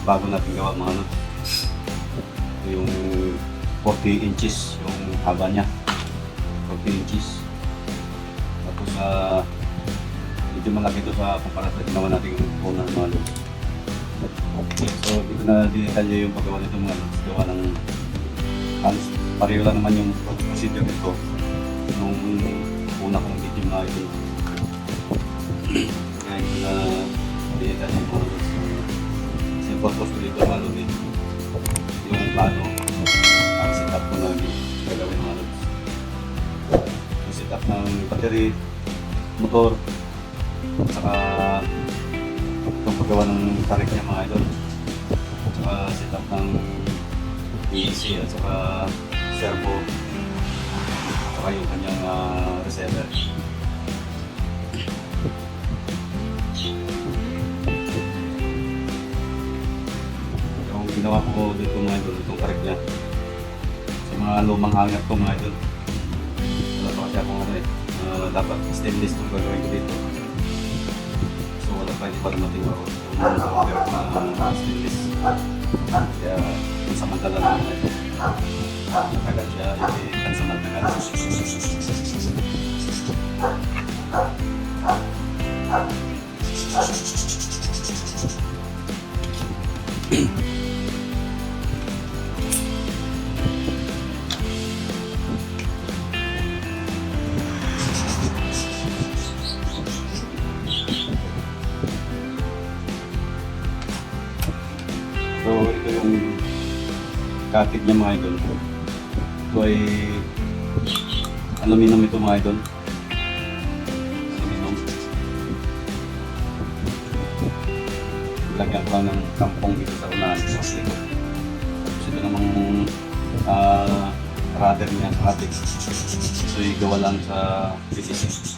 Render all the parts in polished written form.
bago natin gawa mga lods. Ito yung 40 inches yung haba niya. 40 inches. Tapos medyo malaki ito sa kumpara sa ginawa natin yung una mga lods. Okay, so dito na dinetalye yung paggawa nito mga lods. Gawa ng halos pareho lang naman yung procedure nito nung una kong video mga ito. Kaya ito na dinetalye yung mga lods. Kasi yung purpose ko dito mga lods yung plano ang setup ko na gagawin mga lods. Yung setup ng battery, motor, at saka itong paggawa ng tarik niya mga idol, at saka setup ng EC at saka servo, at saka yung kanyang receiver. Yung ginawa ko dito mga idol, itong tarik niya sa mga lumang hangat ko mga idol. Wala pa kasi akong dapat stainless itong gagawin ko dito. So wala pa, hindi pa dumating ako na stainless. Kaya pansamantala lang ito. Natagal siya, pansamantala. So ito yung kakit niya mga idol. Ito ay aluminum ito mga idol. Aluminum. Lagyan ko lang ng tampong dito sa unahan. Tapos ito namang rudder niya, ratik. So igawa lang sa PCC.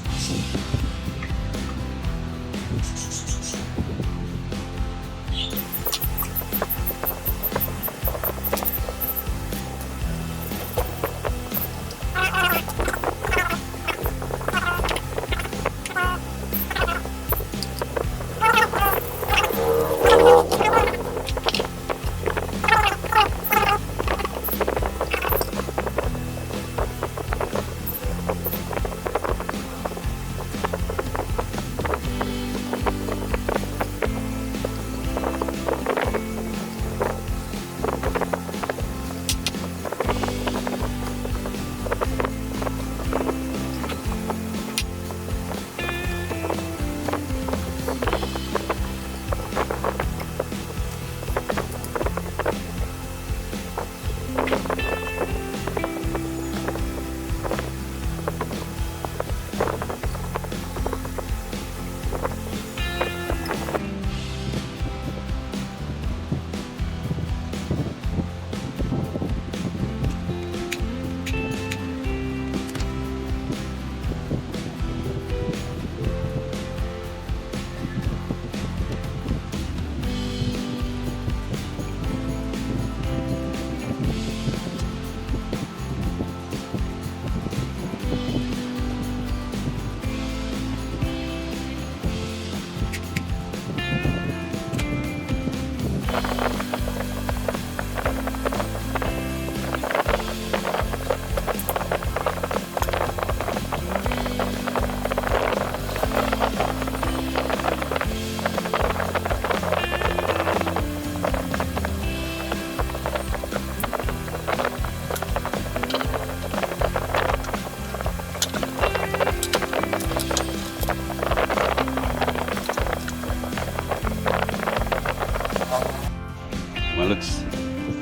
Lods,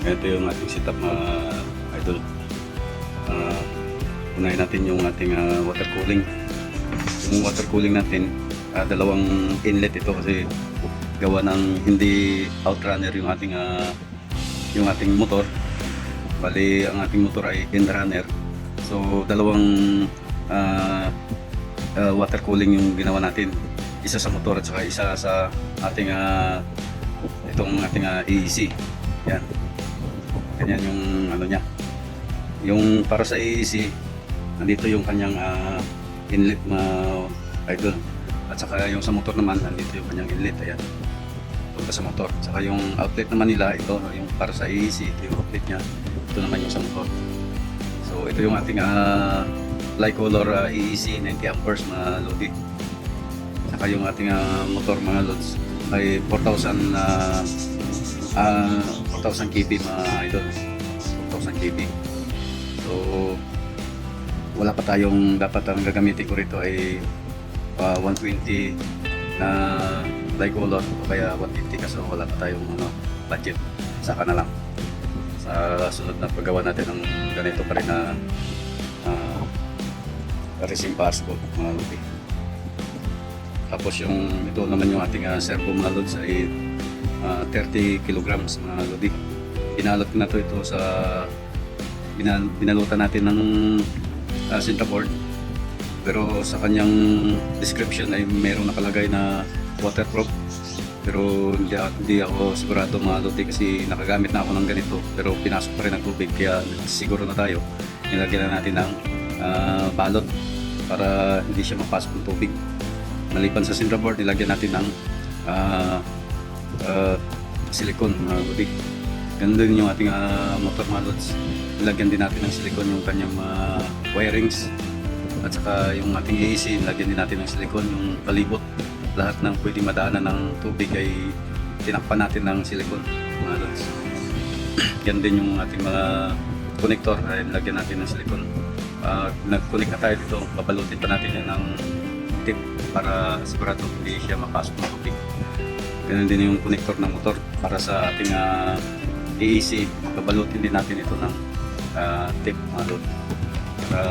ito yung ating setup idol. Unahin natin yung ating water cooling. Yung water cooling natin, dalawang inlet ito kasi gawa ng hindi outrunner yung ating motor. Bali ang ating motor ay inrunner. So dalawang water cooling yung ginawa natin. Isa sa motor at saka isa sa ating itong ating AEC. Yan. Ganyan yung ano niya. Yung para sa AEC, nandito yung kanyang inlet na idol. At saka yung sa motor naman, nandito yung kanyang inlet. Ayan. punta sa motor. Saka yung outlet naman nila, ito yung para sa AEC, ito yung outlet niya. Ito naman yung sa motor. So ito yung ating Flycolor AEC 90 amperes na loaded. Saka yung ating motor mga loads ay 4,000 kb mga idol. 4,000 kb. So wala pa tayong dapat ang gagamitin ko rito ay 120 na Flycolor o kaya 150 kasi wala pa tayong budget. Saka na lang sa sunod na paggawa natin ng ganito pa rin na racing parts ko mga loads. Tapos yung ito naman yung ating servo mga loads ay 30 kilograms mga lodi. Binalot na ito sa binalutan natin ng Cintaboard, pero sa kanyang description ay mayroong nakalagay na waterproof, pero hindi ako sigurado mga lodi kasi nakagamit na ako ng ganito pero pinasok pa rin ang tubig, kaya siguro na tayo nilagyan na natin ng balot para hindi siya mapasok ng tubig. Maliban sa Cintaboard, nilagyan natin ng silicone mga lodi. Ganun din yung ating motor mga lods. Nilagyan din natin ng silicone yung kanyang wirings, at saka yung ating AEC nilagyan din natin ng silicone yung palibot. Lahat ng pwedeng madaanan ng tubig ay tinakpan natin ng silicone mga lods. Yan din yung ating mga connector ay nilagyan natin ng silicone. Nag-connect na tayo dito, babalutin pa natin yan ng tip para sigurado hindi siya mapasok ng tubig. Ganun din yung connector ng motor para sa ating AEC, babalutin din natin ito ng tape mga load para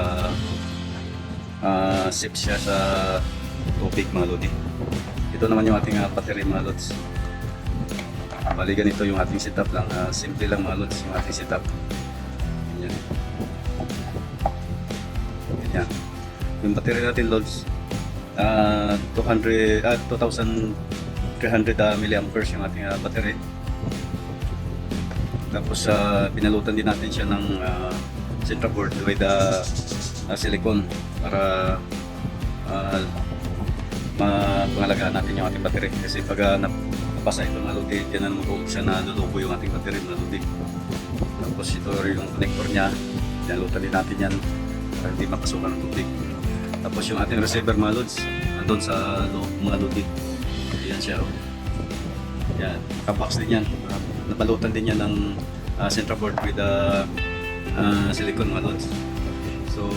safe siya sa tubig mga load. Ito naman yung ating battery mga loads. Bali ganito yung ating setup lang, simple lang mga loads yung ating setup. Ganyan. Ganyan. Yung battery natin loads 2,300 milliamperes yung ating battery. Tapos binalutan din natin siya ng Cintaboard with silicone para mapangalagaan natin yung ating battery. Kasi pag napasa ito mga lodi, dyan na naman siya na lulubo yung ating battery mga lodi. Tapos ito yung connector niya, binalutan din natin yan para hindi mapasukan ng tubig. Tapos yung ating receiver mga lods, nandun sa loob mga lodi. Ayan siya. Yan, nakabox din yan. Nabalutan din yan ng Cintaboard with silicone mga lods. So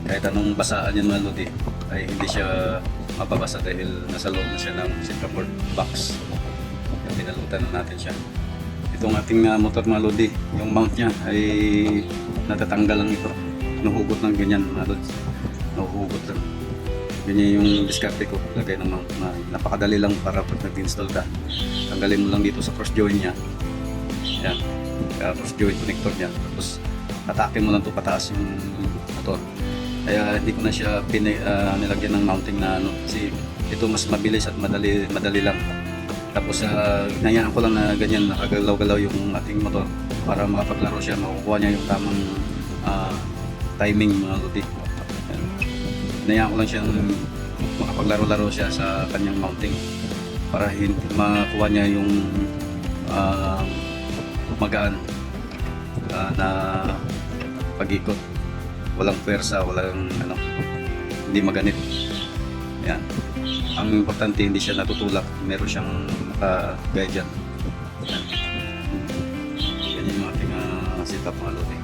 kahit anong basaan yan mga lodi ay hindi siya mapabasa dahil nasa loob na siya ng Cintaboard box. Yung pinalutan na natin siya. Itong ating motor mga lodi, yung mount niya ay natatanggal lang ito. Nahugot ng ganyan mga lods. Nahuhugot lang. Ganyan yung diskarte ko, lagay ng mount na napakadali lang para pag nag-install ka. Tanggalin mo lang dito sa cross joint niya. Yan, cross joint connector niya. Tapos atakin mo lang ito pataas yung motor. Kaya hindi ko na siya nilagyan ng mounting na kasi ito mas mabilis at madali lang. Tapos hinayaan ko lang na ganyan nakagalaw-galaw yung ating motor para makapaglaro siya, makukuha niya yung tamang timing mga lodi. Hinayaan ko lang siya makapaglaro-laro siya sa kanyang mounting para makuha niya yung magaan na pag-ikot. Walang pwersa, walang hindi maganit. Yan. Ang importante hindi siya natutulak, meron siyang naka-guide dyan. Yan. Yan yung ating setup mga lodi.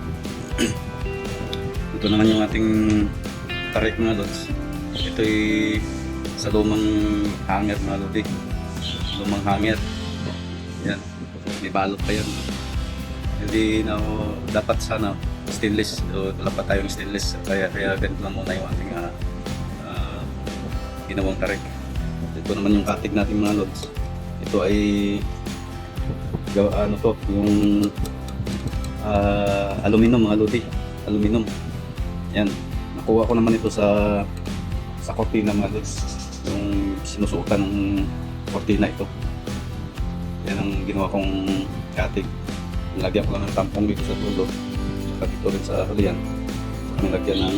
Ito naman yung ating tarik mga lods. Ito'y sa lumang hanger mga lodi. Lumang hanger. Yan. May balot pa yan. Hindi na dapat sana stainless. Wala pa tayong stainless. Kaya ganito lang muna yung ating ginawang tarik. Ito naman yung katig natin mga lods. Ito ay yung aluminum mga lodi. Aluminum. Yan. Nakuha ko naman ito sa kortina mga lods. Yung sinusuotan ng kortina ito. Yan ang ginawa kong katig. Nilagyan ko lang ng tampong dito sa dulo. Saka dito rin sa hulihan. Nilagyan ng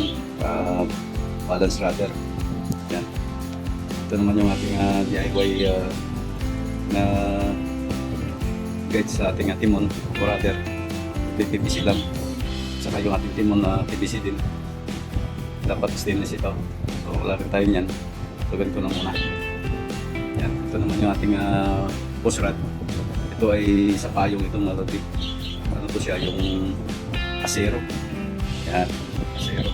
balance rudder. Yan. Ito naman yung ating DIY na guide sa ating timon o rather PVC lang, saka yung ating timon na PVC din, dapat stainless ito. So wala rin tayo niyan, so ganito lang muna. Yan, ito naman yung ating post rod. Ito ay sa payong itong malodi. Ano to siya, yung asero. Yan, asero.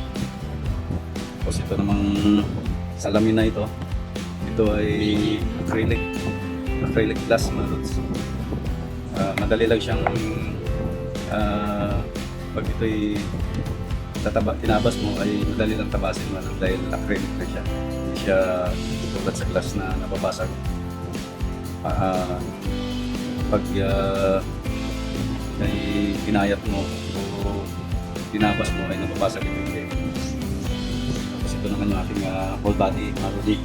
Tapos ito namang salamin na ito, ito ay acrylic glass mga lods. Madali lang siyang pag ito'y tinabas mo ay madali lang tabasin mo dahil acrylic na siya. Hindi siya tulad sa glass na nababasag. Pag ay pinayat mo o tinabas mo ay nababasag ito hindi. Tapos ito naman yung ating whole body marudi,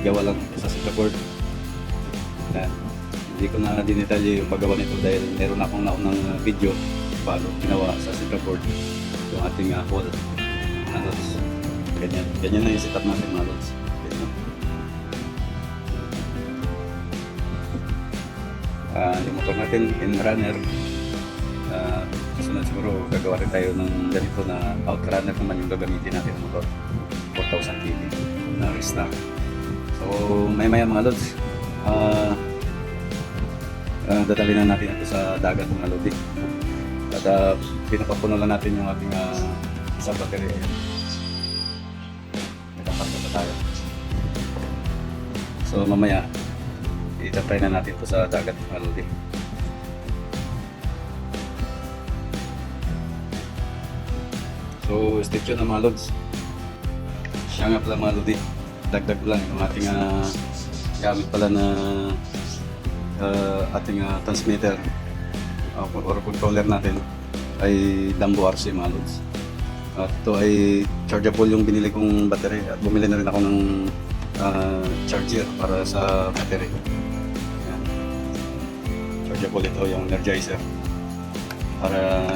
gawa lang sa Singapore. Hindi ko na dinetalye yung paggawa nito dahil meron akong naunang video paano ginawa sa Singapore yung ating whole lods. Ganyan na yung setup natin mga lods. Yung motor natin in runner, kasunod siguro gagawa rin tayo ng ganito na outrunner naman yung gagamitin natin ng motor, 4,000 kg na restock. So maya mga lods, dadalhin na natin ito sa dagat mga lodi. At pinapapuno lang natin yung ating isang battery. Nakaparto na tayo. So mamaya itatry na natin ito sa dagat mga lodi. So stay tuned na mga lods. Siya nga pala mga lodi, dagdag lang yung ating gamit pala na ating transmitter or controller natin ay Dambo RC mga lods. At ito ay chargeable yung binili kong battery at bumili na rin ako ng charger para sa battery. Ayan. Chargeable ito yung energizer para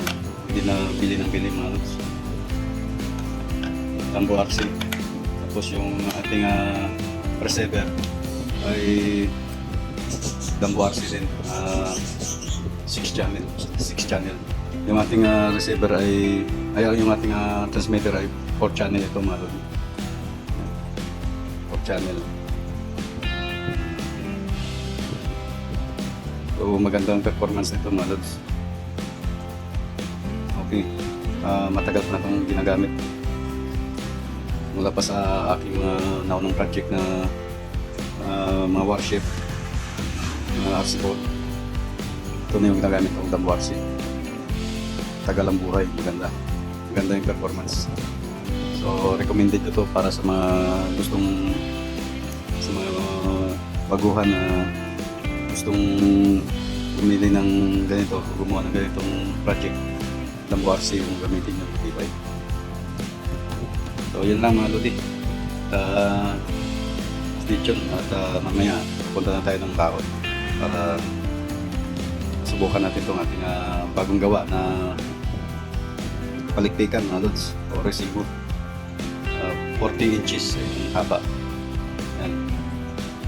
hindi na bili ng bili mga lods. Dambo RC. Tapos yung ating receiver ay Dambo RC din, 6 channel. Yung ating receiver ay yung ating transmitter ay 4 channel ito mga lods. 4 channel. So magandang performance nito mga lods. Okay, matagal pa na itong ginagamit. Mula pa sa aking naunang project na mga warship, mga RC boat. Ito na yung ginagamit ng Dambo RC. Tagal ang buhay, maganda yung performance. So recommended ito para sa mga baguhan na gustong bumili ng ganito, gumawa ng ganitong project. Dambo RC yung gamitin yung tibay. So yun lang mga lodi. Stay tuned at mamaya punta na tayo ng baon para subukan natin itong ating bagong gawa na palikpikan mga lods o resibo. 40 inches yung haba. Yan.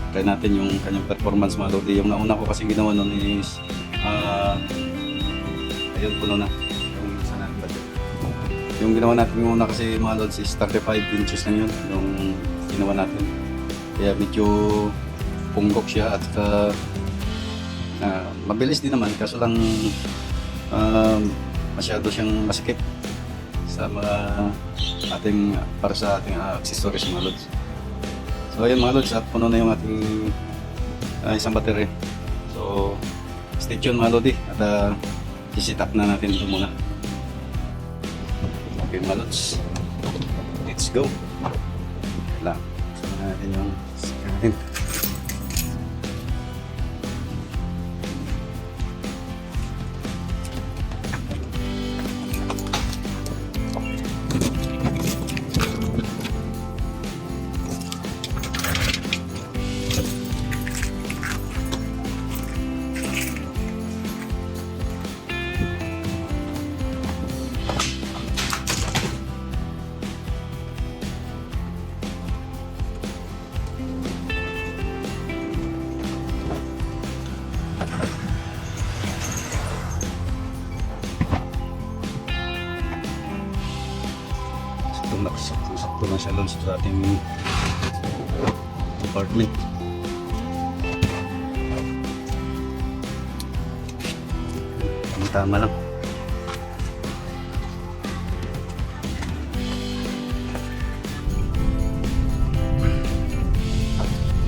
Try natin yung kanyang performance mga lodi. Yung nauna ko kasi ginawa nun is ayun, puno na yung isa natin budget. Yung ginawa natin yung una kasi mga lods is 35 inches lang yun yung ginawa natin. Kaya medyo punggok siya at mabilis din naman kaso lang masyado siyang masikip sa mga para sa ating accessories mga lods. So ayun mga lods, at puno na yung ating isang battery. So stay tuned mga lodi at i-set up na natin ito muna. Okay mga lods, let's go lang. So natin yung sikahin. Sakto na siya Lods sa ating apartment. Tama lang.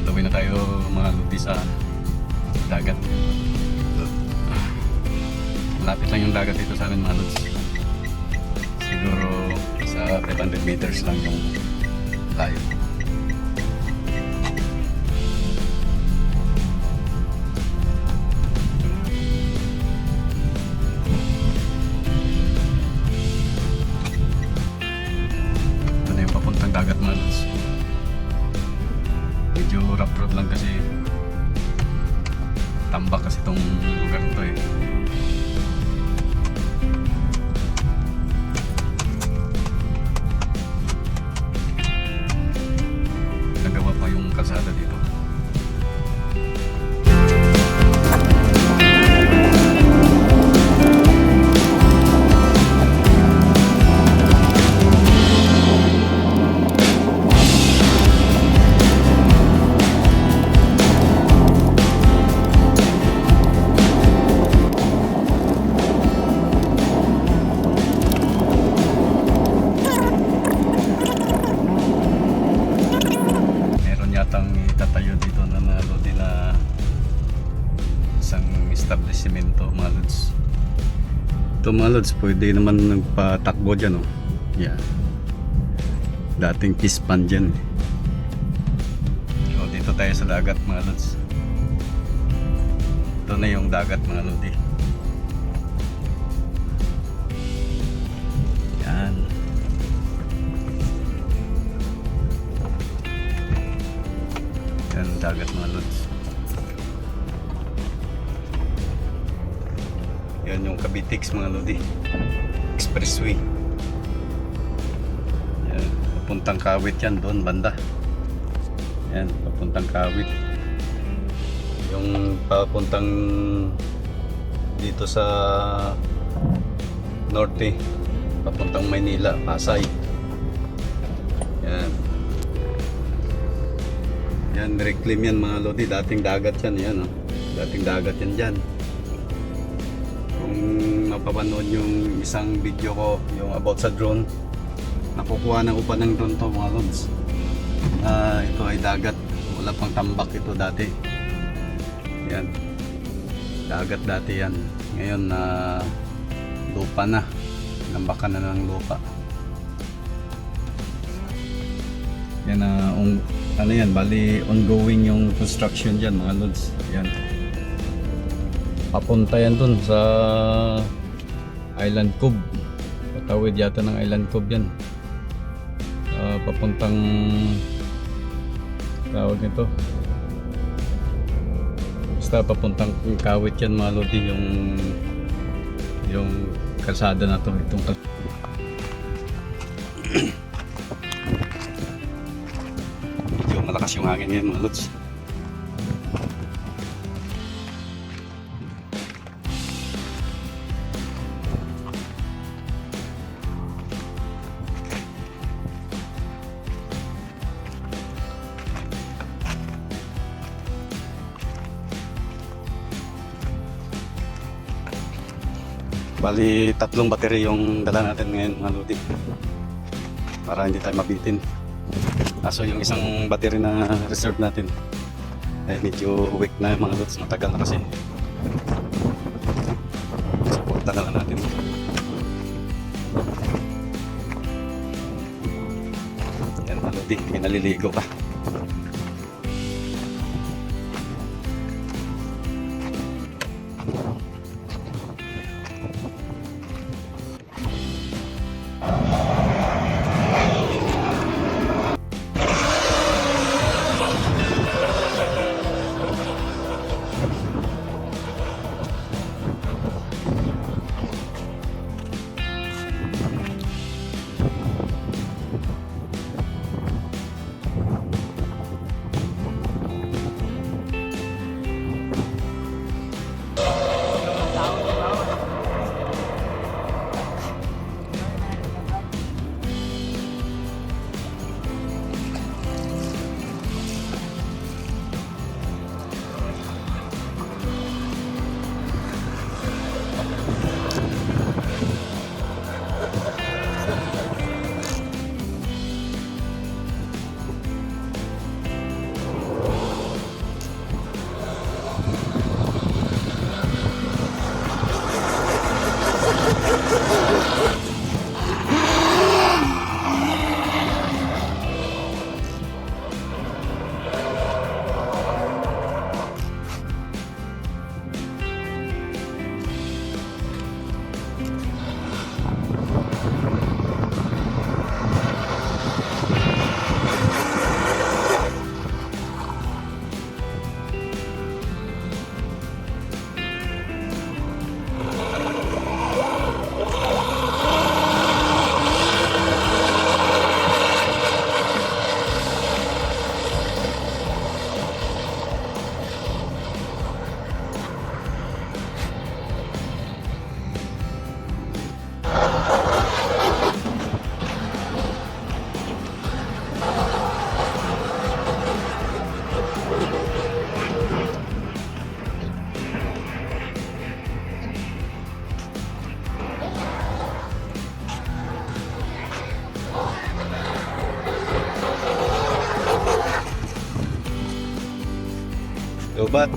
Tawin na tayo mga Lodi sa dagat. Malapit lang yung dagat dito sa amin mga Lods. Siguro sa 500 meters lang yung layo. Ito na yung papuntang dagat mga Lods. Medyo rough road lang kasi tambak kasi itong lugar nito eh. Nagawa pa yung kalsada dito. Itatayo dito na Lodi na isang establishmento mga Lods. Ito mga Lods, pwede naman nagpatakbo dyan oh. Yeah. Dating fish pond dyan. So dito tayo sa dagat mga Lods. Ito na yung dagat mga Lodi. Yan. Yan dagat mga Lods. Yan yung Cavitex mga Lodi. Expressway. Yan, papuntang Kawit yan doon banda. Yan, papuntang Kawit. Yung papuntang dito sa norte, papuntang Maynila, Pasay. Yan. Yan, reclaim yan mga Lodi. Dating dagat yan. Yan oh. Dating dagat yan dyan. Kung mapapanood yung isang video ko, yung about sa drone, nakukuha na ko pa ng drone to mga Lods. Ito ay dagat. Wala pang tambak ito dati. Yan. Dagat dati yan. Ngayon lupa na. Nambakan na ng lupa. Yan ano yan, bali ongoing yung construction dyan mga Lods. Yan. Papunta yan dun sa Island Cove. Patawid yata ng Island Cove yan. Papuntang tawag nito. Basta papuntang Kawit yan mga Lodi, yung kalsada na to. Itong malakas yung hangin ngayon mga Lods. Bali 3 battery yung dala natin ngayon mga Lodi, para hindi tayo mabitin. Kaso yung isang battery na reserve natin ay medyo weak na mga Lods, matagal na kasi. Supportan na lang natin. Yan mga Lodi, pinaliligo pa. Lobat.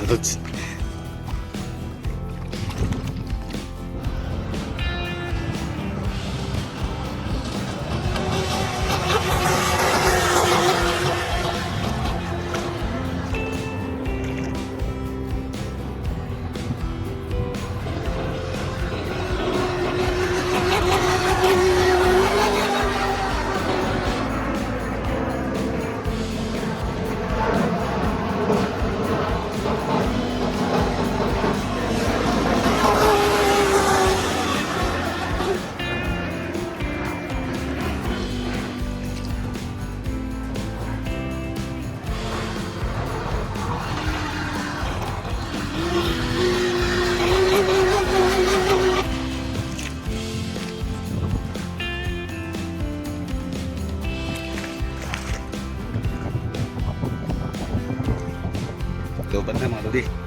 Lods. Lobat na mga lodi.